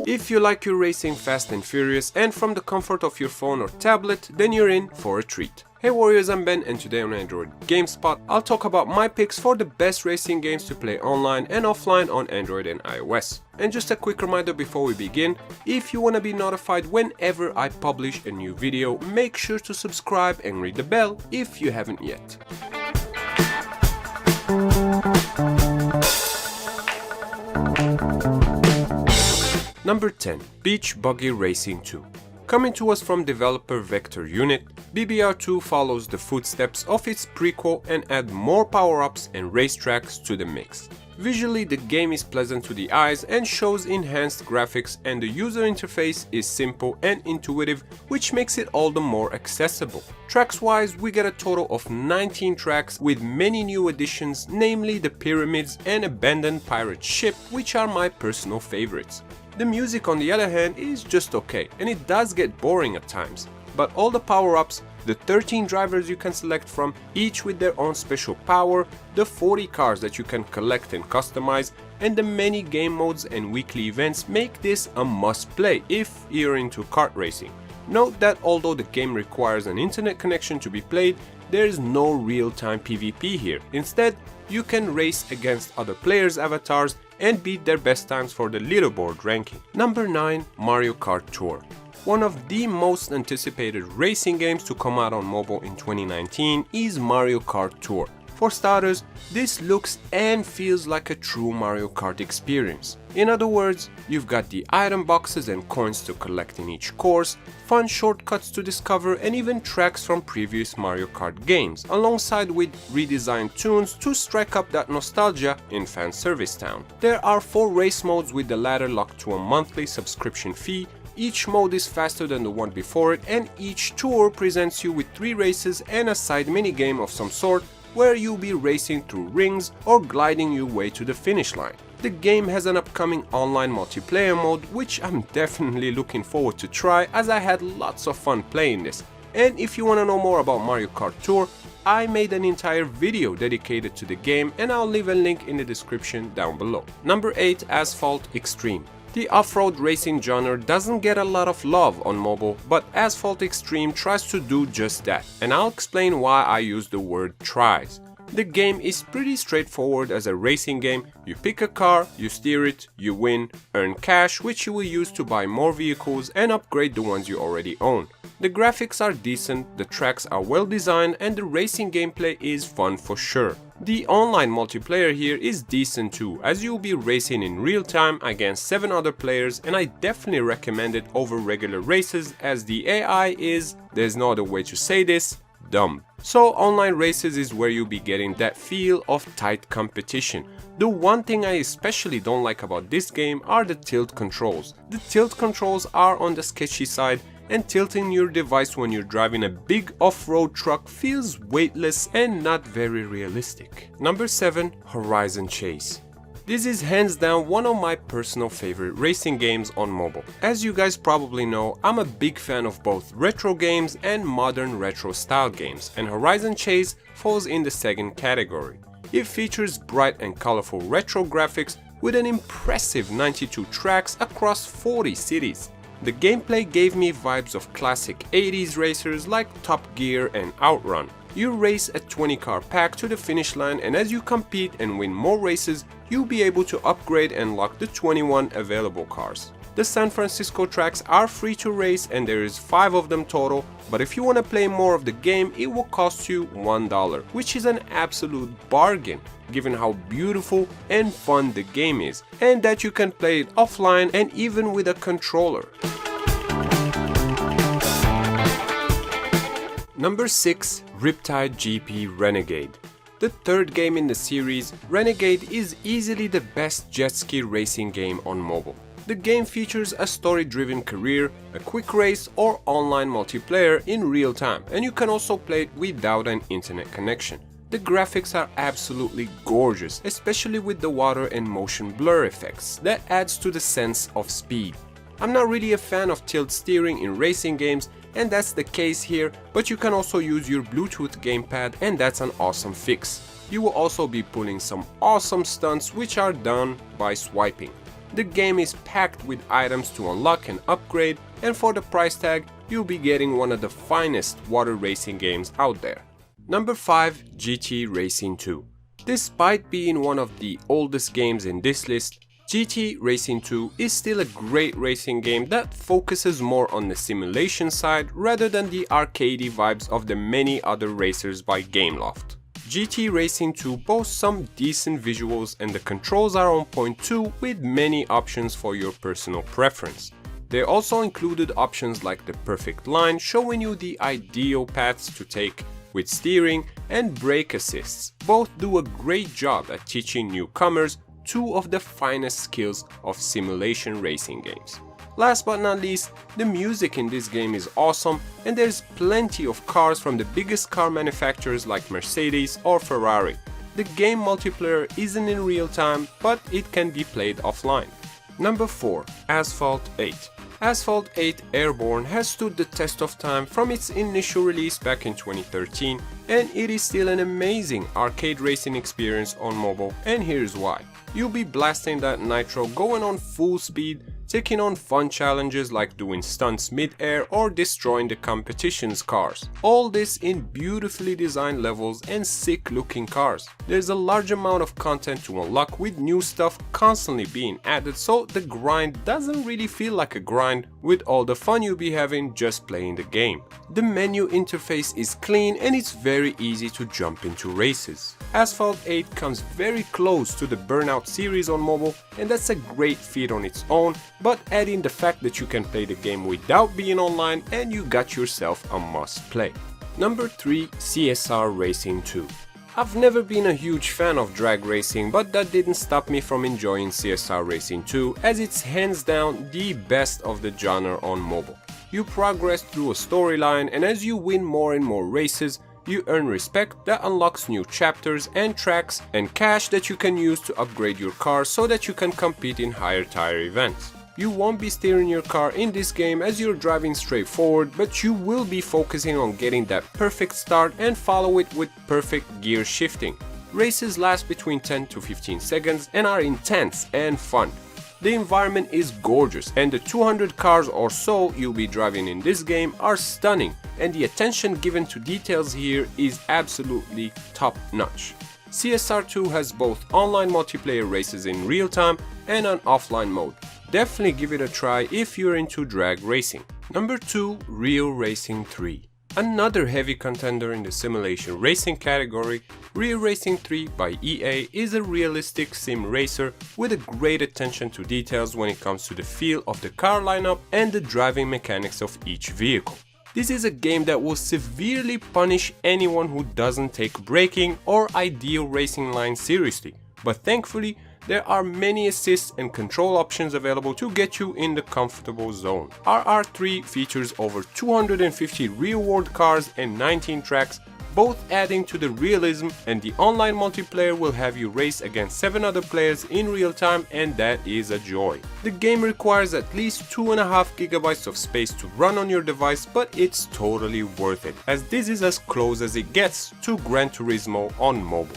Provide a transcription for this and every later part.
If you like your racing fast and furious and from the comfort of your phone or tablet, then you're in for a treat. Hey Warriors, I'm Ben, and today on Android Gamespot, I'll talk about my picks for the best racing games to play online and offline on Android and iOS. And just a quick reminder before we begin, if you want to be notified whenever I publish a new video, make sure to subscribe and ring the bell if you haven't yet. Number 10. Beach Buggy Racing 2. Coming to us from developer Vector Unit, BBR2 follows the footsteps of its prequel and adds more power-ups and racetracks to the mix. Visually, the game is pleasant to the eyes and shows enhanced graphics, and the user interface is simple and intuitive, which makes it all the more accessible. Tracks-wise, we get a total of 19 tracks with many new additions, namely the pyramids and abandoned pirate ship, which are my personal favorites. The music, on the other hand, is just okay, and it does get boring at times. But all the power-ups, the 13 drivers you can select from, each with their own special power, the 40 cars that you can collect and customize, and the many game modes and weekly events make this a must-play if you're into kart racing. Note that although the game requires an internet connection to be played, there is no real-time PvP here. Instead, you can race against other players' avatars and beat their best times for the leaderboard ranking. Number 9. Mario Kart Tour. One of the most anticipated racing games to come out on mobile in 2019 is Mario Kart Tour. For starters, this looks and feels like a true Mario Kart experience. In other words, you've got the item boxes and coins to collect in each course, fun shortcuts to discover, and even tracks from previous Mario Kart games, alongside with redesigned tunes to strike up that nostalgia in Fan Service Town. There are 4 race modes, with the latter locked to a monthly subscription fee. Each mode is faster than the one before it, and each tour presents you with 3 races and a side minigame of some sort, where you'll be racing through rings or gliding your way to the finish line. The game has an upcoming online multiplayer mode, which I'm definitely looking forward to try, as I had lots of fun playing this. And if you want to know more about Mario Kart Tour, I made an entire video dedicated to the game, and I'll leave a link in the description down below. Number 8. Asphalt Extreme. The off-road racing genre doesn't get a lot of love on mobile, but Asphalt Extreme tries to do just that, and I'll explain why I use the word tries. The game is pretty straightforward as a racing game. You pick a car, you steer it, you win, earn cash, which you will use to buy more vehicles and upgrade the ones you already own. The graphics are decent, the tracks are well designed, and the racing gameplay is fun for sure. The online multiplayer here is decent too, as you'll be racing in real time against 7 other players, and I definitely recommend it over regular races, as the AI is, there's no other way to say this, dumb. So online races is where you'll be getting that feel of tight competition. The one thing I especially don't like about this game are the tilt controls. The tilt controls are on the sketchy side, and tilting your device when you're driving a big off-road truck feels weightless and not very realistic. Number 7. Horizon Chase. This is hands down one of my personal favorite racing games on mobile. As you guys probably know, I'm a big fan of both retro games and modern retro style games, and Horizon Chase falls in the second category. It features bright and colorful retro graphics with an impressive 92 tracks across 40 cities. The gameplay gave me vibes of classic 80s racers like Top Gear and Outrun. You race a 20-car pack to the finish line, and as you compete and win more races, you'll be able to upgrade and lock the 21 available cars. The San Francisco tracks are free to race, and there is 5 of them total, but if you want to play more of the game, it will cost you $1, which is an absolute bargain, given how beautiful and fun the game is, and that you can play it offline and even with a controller. Number 6. Riptide GP Renegade. The third game in the series, Renegade is easily the best jet ski racing game on mobile. The game features a story-driven career, a quick race, or online multiplayer in real time, and you can also play it without an internet connection. The graphics are absolutely gorgeous, especially with the water and motion blur effects. That adds to the sense of speed. I'm not really a fan of tilt steering in racing games, and that's the case here, but you can also use your Bluetooth gamepad, and that's an awesome fix. You will also be pulling some awesome stunts which are done by swiping. The game is packed with items to unlock and upgrade, and for the price tag, you'll be getting one of the finest water racing games out there. Number 5. GT Racing 2. Despite being one of the oldest games in this list, GT Racing 2 is still a great racing game that focuses more on the simulation side rather than the arcadey vibes of the many other racers by Gameloft. GT Racing 2 boasts some decent visuals and the controls are on point too, with many options for your personal preference. They also included options like the perfect line, showing you the ideal paths to take with steering, and brake assists. Both do a great job at teaching newcomers two of the finest skills of simulation racing games. Last but not least, the music in this game is awesome, and there's plenty of cars from the biggest car manufacturers like Mercedes or Ferrari. The game multiplayer isn't in real time, but it can be played offline. Number 4. Asphalt 8. Asphalt 8 Airborne has stood the test of time from its initial release back in 2013, and it is still an amazing arcade racing experience on mobile, and here's why. You'll be blasting that nitro, going on full speed, taking on fun challenges like doing stunts mid-air or destroying the competition's cars. All this in beautifully designed levels and sick looking cars. There's a large amount of content to unlock, with new stuff constantly being added, so the grind doesn't really feel like a grind, with all the fun you'll be having just playing the game. The menu interface is clean and it's very easy to jump into races. Asphalt 8 comes very close to the Burnout series on mobile, and that's a great feat on its own, but add in the fact that you can play the game without being online and you got yourself a must play. Number 3. CSR Racing 2. I've never been a huge fan of drag racing, but that didn't stop me from enjoying CSR Racing 2, as it's hands down the best of the genre on mobile. You progress through a storyline, and as you win more and more races, you earn respect that unlocks new chapters and tracks and cash that you can use to upgrade your car so that you can compete in higher tire events. You won't be steering your car in this game as you're driving straight forward, but you will be focusing on getting that perfect start and follow it with perfect gear shifting. Races last between 10 to 15 seconds and are intense and fun. The environment is gorgeous, and the 200 cars or so you'll be driving in this game are stunning, and the attention given to details here is absolutely top notch. CSR 2 has both online multiplayer races in real time and an offline mode. Definitely give it a try if you're into drag racing. Number 2. Real Racing 3. Another heavy contender in the simulation racing category, Real Racing 3 by EA is a realistic sim racer with a great attention to details when it comes to the feel of the car lineup and the driving mechanics of each vehicle. This is a game that will severely punish anyone who doesn't take braking or ideal racing lines seriously, but thankfully there are many assists and control options available to get you in the comfortable zone. RR3 features over 250 real-world cars and 19 tracks, both adding to the realism, and the online multiplayer will have you race against 7 other players in real time, and that is a joy. The game requires at least 2.5 GB of space to run on your device, but it's totally worth it, as this is as close as it gets to Gran Turismo on mobile.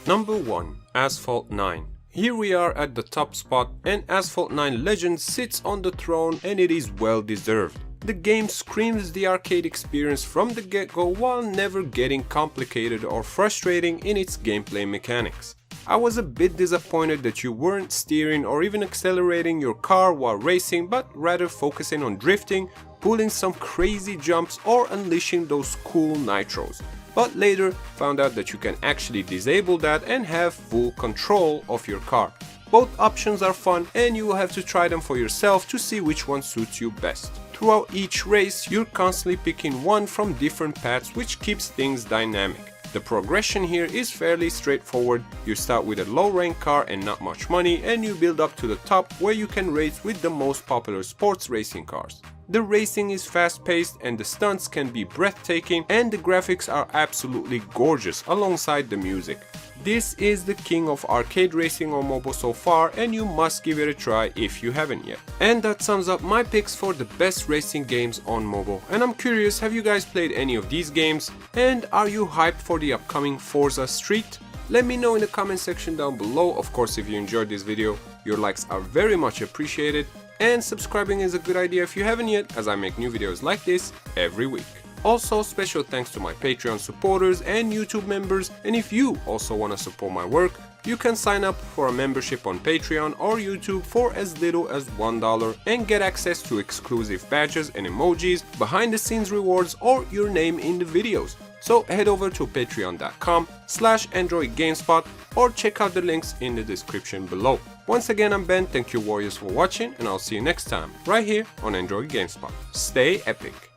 Number 1. Asphalt 9. Here we are at the top spot, and Asphalt 9 Legend sits on the throne, and it is well deserved. The game screams the arcade experience from the get-go while never getting complicated or frustrating in its gameplay mechanics. I was a bit disappointed that you weren't steering or even accelerating your car while racing, but rather focusing on drifting, pulling some crazy jumps, or unleashing those cool nitros. But later found out that you can actually disable that and have full control of your car. Both options are fun, and you will have to try them for yourself to see which one suits you best. Throughout each race, you're constantly picking one from different paths, which keeps things dynamic. The progression here is fairly straightforward. You start with a low rank car and not much money, and you build up to the top where you can race with the most popular sports racing cars. The racing is fast paced and the stunts can be breathtaking, and the graphics are absolutely gorgeous alongside the music. This is the king of arcade racing on mobile so far, and you must give it a try if you haven't yet. And that sums up my picks for the best racing games on mobile. And I'm curious, have you guys played any of these games? And are you hyped for the upcoming Forza Street? Let me know in the comment section down below. Of course, if you enjoyed this video, your likes are very much appreciated, and subscribing is a good idea if you haven't yet, as I make new videos like this every week. Also, special thanks to my Patreon supporters and YouTube members, and if you also want to support my work, you can sign up for a membership on Patreon or YouTube for as little as $1 and get access to exclusive badges and emojis, behind the scenes rewards, or your name in the videos. So head over to patreon.com/AndroidGamespot or check out the links in the description below. Once again, I'm Ben, thank you warriors for watching, and I'll see you next time right here on Android Gamespot. Stay epic!